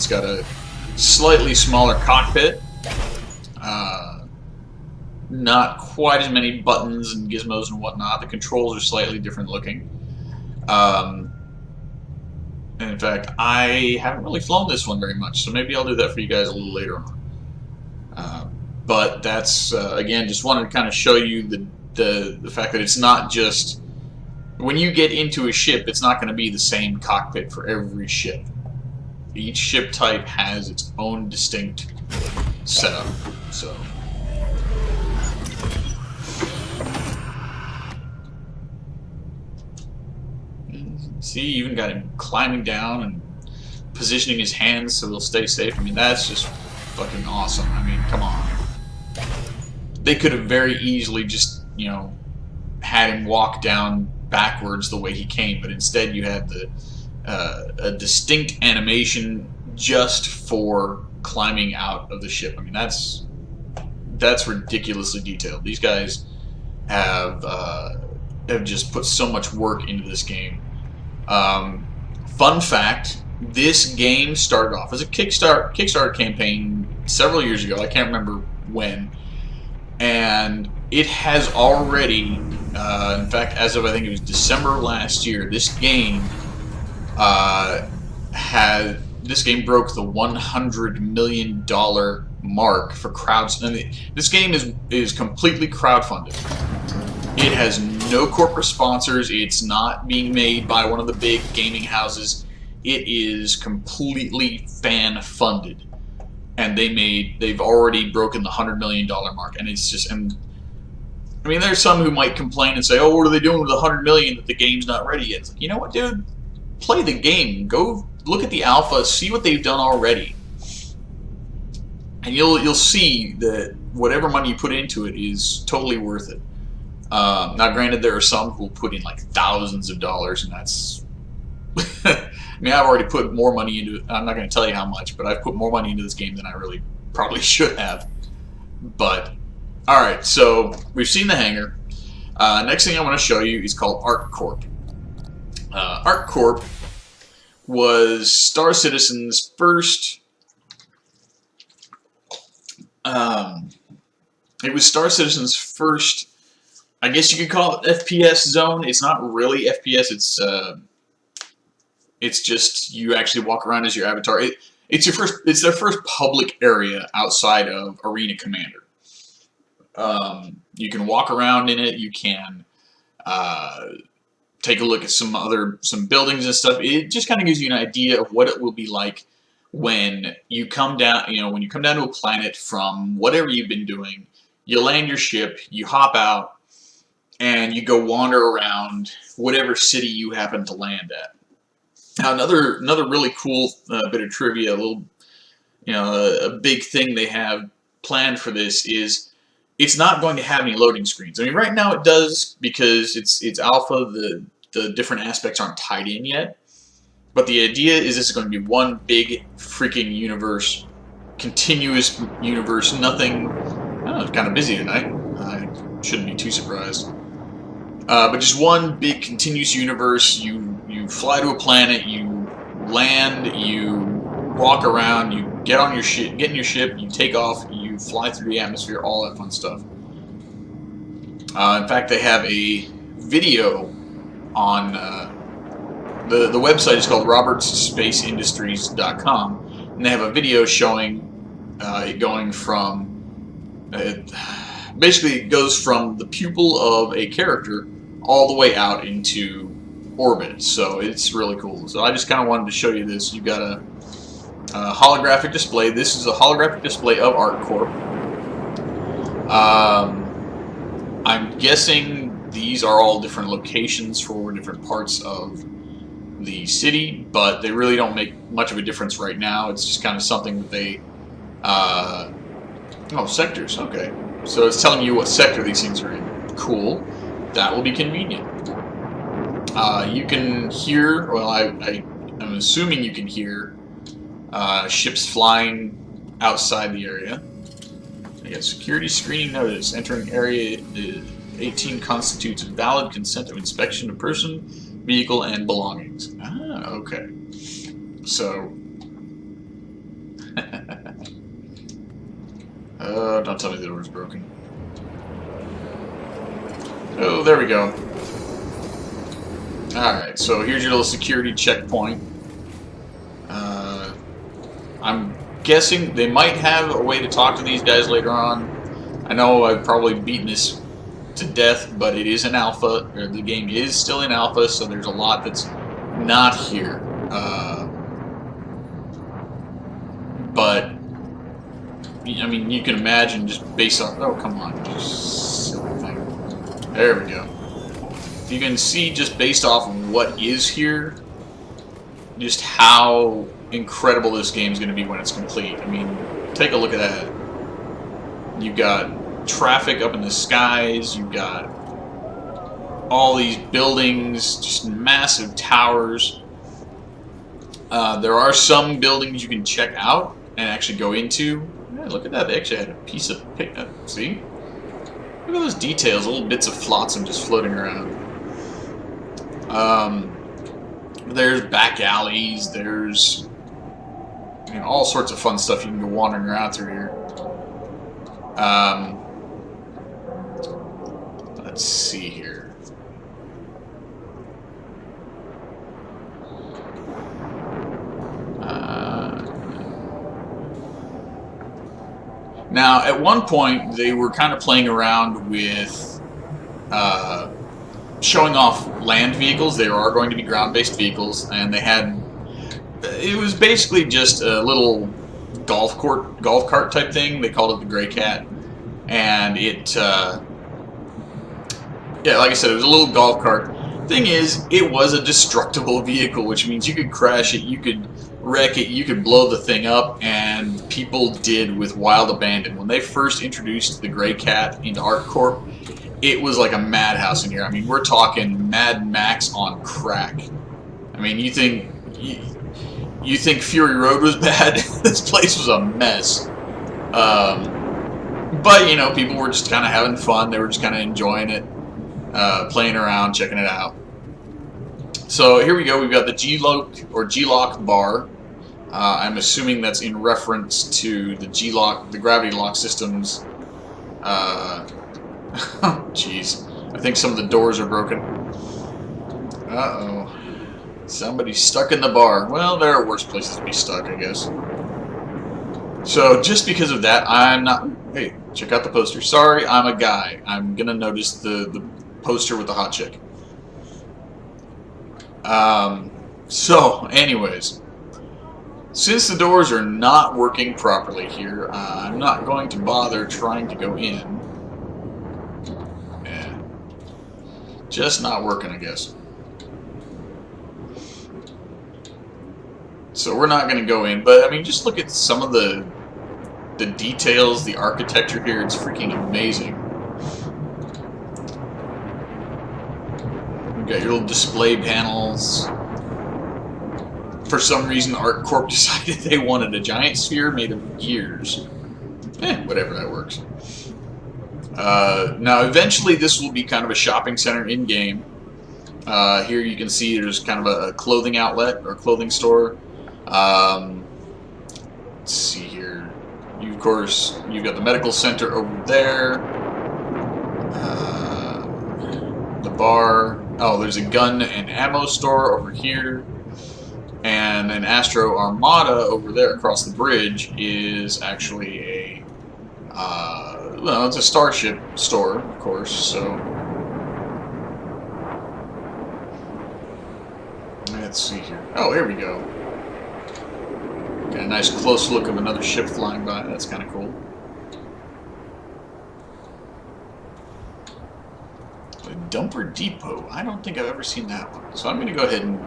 It's got a slightly smaller cockpit. Not quite as many buttons and gizmos and whatnot. The controls are slightly different looking. And in fact, I haven't really flown this one very much, so maybe I'll do that for you guys a little later on. But that's, again, just wanted to kind of show you the fact that it's not just... When you get into a ship, it's not going to be the same cockpit for every ship. Each ship type has its own distinct setup, so... See, you even got him climbing down and positioning his hands so he'll stay safe. I mean, that's just fucking awesome. I mean, come on. They could have very easily just, you know, had him walk down backwards the way he came, but instead you had a distinct animation just for climbing out of the ship. I mean, that's ridiculously detailed. These guys have just put so much work into this game. Fun fact, this game started off as a Kickstarter campaign several years ago. I can't remember when. And it has already, in fact, as of I think it was December last year, this game broke the $100 million mark for crowds. I mean, this game is completely crowdfunded. It has no corporate sponsors. It's not being made by one of the big gaming houses. It is completely fan funded, and they've already broken the $100 million mark. And it's just, and I mean, there's some who might complain and say, "Oh, what are they doing with the $100 million that the game's not ready yet?" It's like, you know what, dude? Play the game. Go look at the alpha. See what they've done already, and you'll see that whatever money you put into it is totally worth it. Now, granted, there are some who will put in like thousands of dollars, and that's... I mean, I've already put more money into it. I'm not going to tell you how much, but I've put more money into this game than I really probably should have. But, alright, so we've seen the hangar. Next thing I want to show you is called ArcCorp. ArcCorp was Star Citizen's first... it was Star Citizen's first... I guess you could call it FPS zone. It's not really FPS. It's just you actually walk around as your avatar. It's their first public area outside of Arena Commander. You can walk around in it. You can take a look at some buildings and stuff. It just kind of gives you an idea of what it will be like when you come down. You know, when you come down to a planet from whatever you've been doing. You land your ship. You hop out. And you go wander around whatever city you happen to land at. Now, another really cool bit of trivia, a big thing they have planned for this is it's not going to have any loading screens. I mean, right now it does because it's alpha. The different aspects aren't tied in yet. But the idea is this is going to be one big freaking universe, continuous universe. Nothing. I don't know, it's kind of busy tonight. I shouldn't be too surprised. But just one big continuous universe. You fly to a planet, you land, you walk around, you get in your ship, you take off, you fly through the atmosphere, all that fun stuff. In fact, they have a video on the website is called robertsspaceindustries.com, and they have a video showing it going from basically it goes from the pupil of a character all the way out into orbit, so it's really cool. So I just kind of wanted to show you this. You've got a holographic display. This is a holographic display of ArcCorp. I'm guessing these are all different locations for different parts of the city, but they really don't make much of a difference right now. It's just kind of something that they... oh, sectors, okay. So it's telling you what sector these things are in. Cool. That will be convenient. You can hear, well, I'm assuming you can hear ships flying outside the area. I got security screening notice. Entering area 18 constitutes valid consent of inspection of person, vehicle, and belongings. Ah, okay. So, Don't tell me the door's broken. Oh, there we go. Alright, so here's your little security checkpoint. I'm guessing they might have a way to talk to these guys later on. I know I've probably beaten this to death, but it is an alpha, or the game is still in alpha, so there's a lot that's not here. But, I mean, you can imagine just based on... Oh, come on. Just silly thing. There we go. You can see just based off of what is here, just how incredible this game is going to be when it's complete. I mean, take a look at that. You've got traffic up in the skies, you've got all these buildings, just massive towers. There are some buildings you can check out and actually go into. Yeah, look at that, they actually had a piece of... See? Look at those details, little bits of flotsam just floating around. There's back alleys, there's all sorts of fun stuff you can go wandering around through here. Let's see here. Now, at one point, they were kind of playing around with showing off land vehicles. There are going to be ground-based vehicles, and they had... It was basically just a little golf cart type thing. They called it the Gray Cat, and it... yeah, like I said, it was a little golf cart. Thing is, it was a destructible vehicle, which means you could crash it, you could wreck it, you could blow the thing up, and people did with wild abandon. When they first introduced the Gray Cat into ArcCorp, it was like a madhouse in here. I mean, we're talking Mad Max on crack. I mean, you think Fury Road was bad? This place was a mess. But, you know, people were just kind of having fun. They were just kind of enjoying it, playing around, checking it out. So here we go. We've got the G-Lock bar. I'm assuming that's in reference to the G-Lock, the gravity lock systems. Jeez. I think some of the doors are broken. Uh-oh. Somebody's stuck in the bar. Well, there are worse places to be stuck, I guess. So, just because of that, I'm not... Hey, check out the poster. Sorry, I'm a guy. I'm gonna notice the poster with the hot chick. So, anyways. Since the doors are not working properly here, I'm not going to bother trying to go in. Yeah. Just not working, I guess. So we're not going to go in, but I mean, just look at some of the details, the architecture here. It's freaking amazing. You've got your little display panels. For some reason, ArcCorp decided they wanted a giant sphere made of gears. Whatever, that works. Now, eventually, this will be kind of a shopping center in-game. Here you can see there's kind of a clothing outlet or clothing store. Let's see here. Of course, you've got the medical center over there. The bar. Oh, there's a gun and ammo store over here. And an Astro Armada over there across the bridge is actually a, well, it's a Starship store, of course, so. Let's see here. Oh, here we go. Got a nice close look of another ship flying by. That's kind of cool. A dumper depot. I don't think I've ever seen that one. So I'm going to go ahead and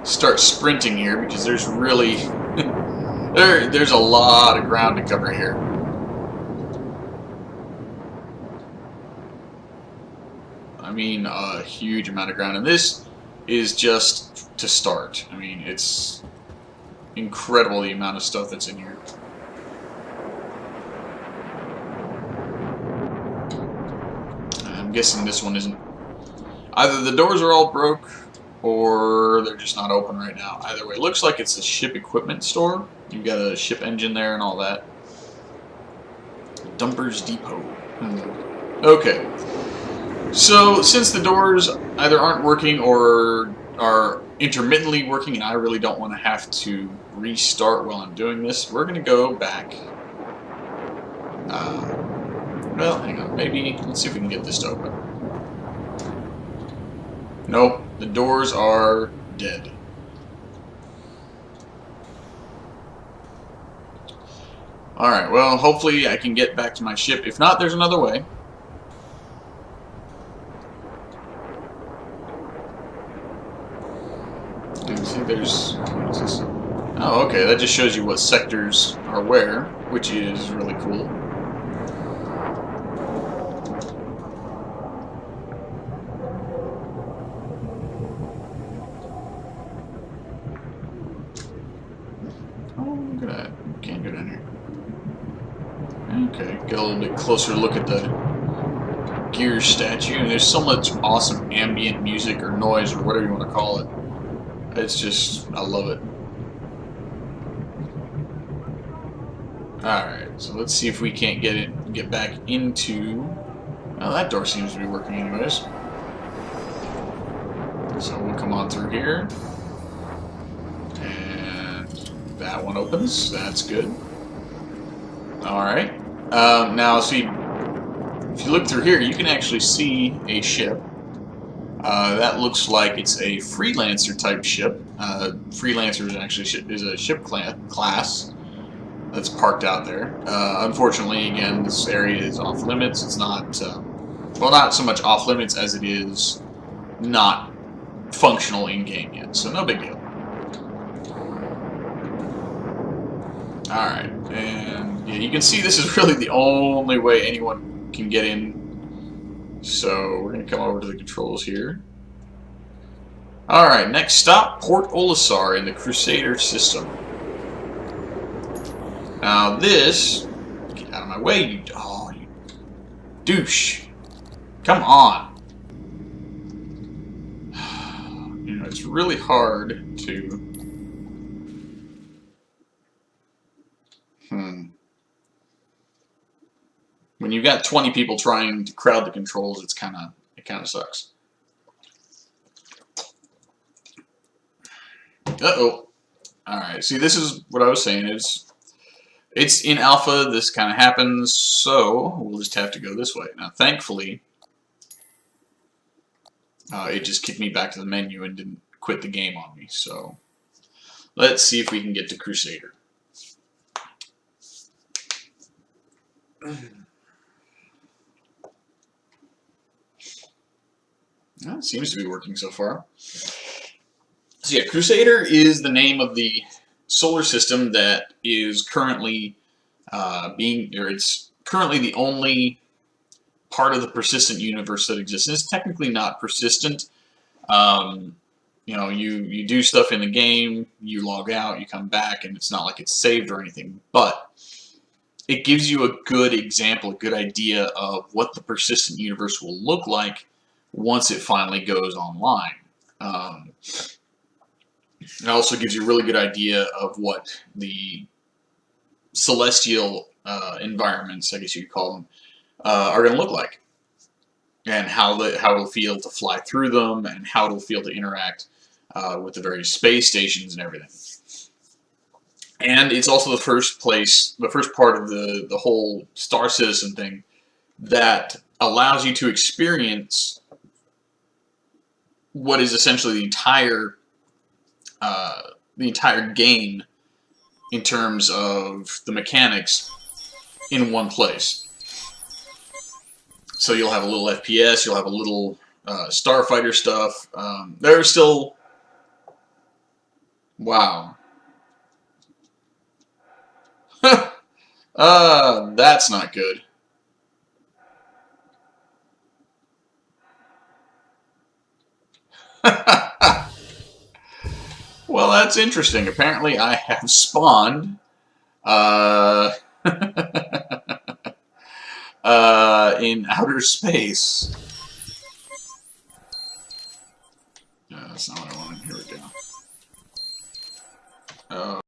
start sprinting here because there's really there's a lot of ground to cover here. I mean, a huge amount of ground, and this is just to start. I mean, it's incredible the amount of stuff that's in here. I'm guessing this one isn't. Either the doors are all broke, or they're just not open right now. Either way, it looks like it's a ship equipment store. You've got a ship engine there and all that. Dumpers Depot. Okay. So, since the doors either aren't working or are intermittently working, and I really don't want to have to restart while I'm doing this, we're going to go back. Well, hang on. Maybe, let's see if we can get this to open. Nope, the doors are dead. Alright, well, hopefully I can get back to my ship. If not, there's another way. See, there's... What is this? Oh, okay, that just shows you what sectors are where, which is really cool. Oh, look at that. Can't go down here. Okay, get a little bit closer look at the gear statue, and there's so much awesome ambient music or noise or whatever you want to call it. It's just, I love it. Alright, so let's see if we can't get back into... Well, that door seems to be working anyways. So we'll come on through here. And that one opens. That's good. Alright. Now, see, if you look through here, you can actually see a ship. That looks like it's a Freelancer type ship. Freelancer is actually a ship class that's parked out there. Unfortunately, again, this area is off limits. It's not, well, not so much off limits as it is not functional in game yet. So no big deal. Alright, and yeah, you can see this is really the only way anyone can get in. So we're going to come over to the controls here. Alright, next stop, Port Olisar in the Crusader system. Now this, get out of my way, you douche. Come on. You know, it's really hard to... When you've got 20 people trying to crowd the controls, it kind of sucks. Uh-oh. Alright, see, this is what I was saying. It's in alpha, this kind of happens, so we'll just have to go this way. Now, thankfully, it just kicked me back to the menu and didn't quit the game on me, so let's see if we can get to Crusader. Well, it seems to be working so far. So yeah, Crusader is the name of the solar system that is currently it's currently the only part of the persistent universe that exists. And it's technically not persistent. You know, you do stuff in the game, you log out, you come back, and it's not like it's saved or anything, but it gives you a good example, a good idea of what the persistent universe will look like once it finally goes online. It also gives you a really good idea of what the celestial environments, I guess you could call them, are going to look like, and how it'll feel to fly through them, and how it'll feel to interact with the various space stations and everything. And it's also the first part of the whole Star Citizen thing that allows you to experience what is essentially the entire game in terms of the mechanics in one place. So you'll have a little FPS, you'll have a little starfighter stuff. There's still... Wow. That's not good. Well, that's interesting. Apparently I have spawned in outer space. that's not what I wanted. Here we go.